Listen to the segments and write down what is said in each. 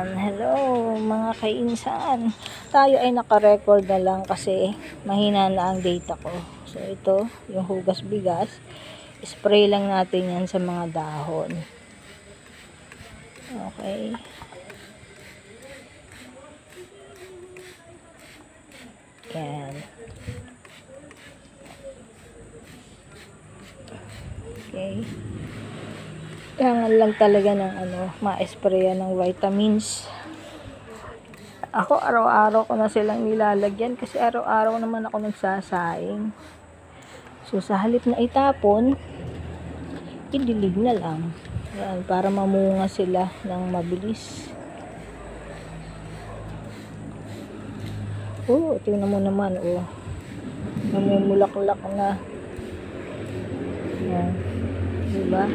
Ayan, hello mga kainsan. Tayo ay naka-record na lang kasi mahina na ang data ko. So ito, yung hugas bigas. Spray lang natin yan sa mga dahon. Okay. Ayan. Okay. Kailangan lang talaga ng ma-sprayan ng vitamins. Ako araw-araw ko na silang nilalagyan kasi araw-araw naman ako nagsasaing. So sa halip na itapon, idilig na lang. Yan, para mamunga sila ng mabilis. Oh, tingnan mo naman, oh. Namumulaklak na. Yan. Diba?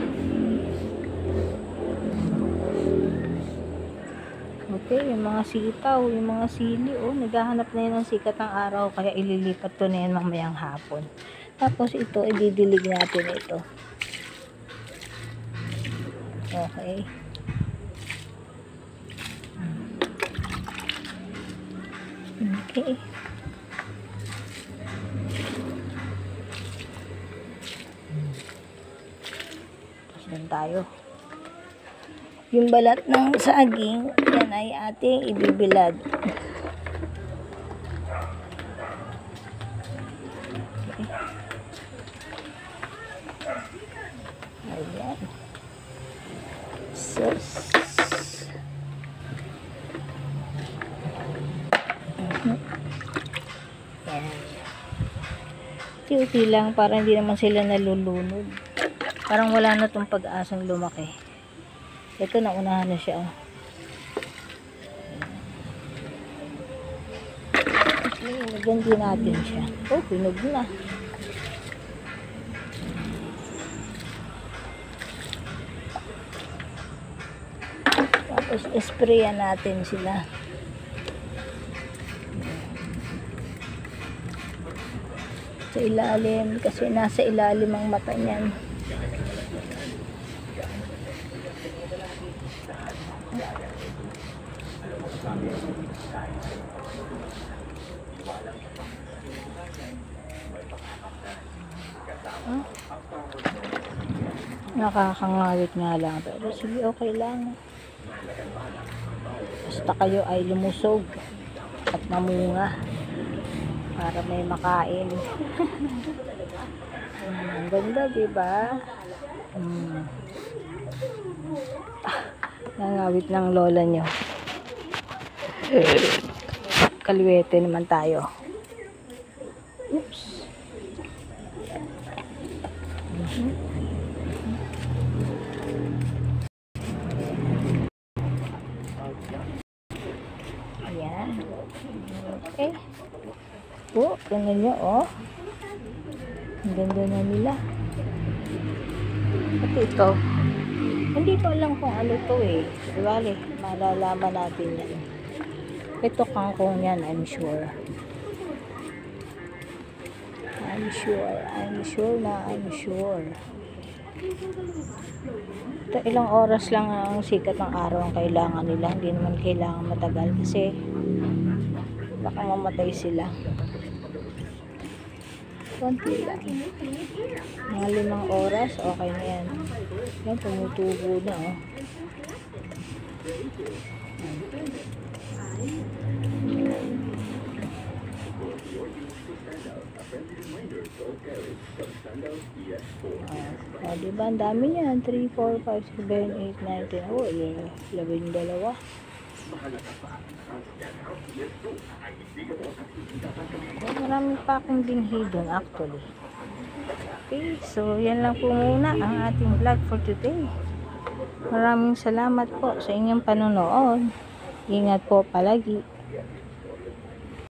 Okay, yung mga sitaw, yung mga sili, oh, naghahanap na yan ng sikat ng araw, kaya ililipat to na yan mamayang hapon. Tapos ito, ididilig natin ito. Okay. Okay. Tapos lang tayo. Yung balat ng saging, yan ay ating ibibilad. Okay. Ayan. Sus. Ayan. Unti lang para hindi naman sila nalulunod. Parang wala na tong pag-asang lumaki. Ito, naunahan na siya. Lagyan din natin siya. Oh, pinog na. Tapos, sprayan natin sila. Sa ilalim, kasi nasa ilalim ang mata niyan. Nakakangawit nga lang, pero sige, okay lang. Basta kayo ay lumusog at mamunga para may makain. Ang ganda, diba? Nangawit ng lola nyo. Kaliwete naman tayo. Oops. Ayan. Okay. Oh, tingnan nyo, oh. Ang ganda na nila. At ito, hindi ko alam kung ano to eh. Diba, malalaman natin yan. Ito kangkong yan, I'm sure. I'm sure. Ito, ilang oras lang ang sikat ng araw ang kailangan nila. Hindi naman kailangan matagal kasi baka mamatay sila. Konti lang. Mga 5 oras, okay na yan. Yan, tumutubo na, oh. Diba, ang dami yan. 3, 4, 5, 7, 8, 9, 10. Oh, 12. Marami pa akong binhi doon actually. Okay, so yan lang po muna ang ating vlog for today. Maraming salamat po sa inyong panonood. Ingat po palagi.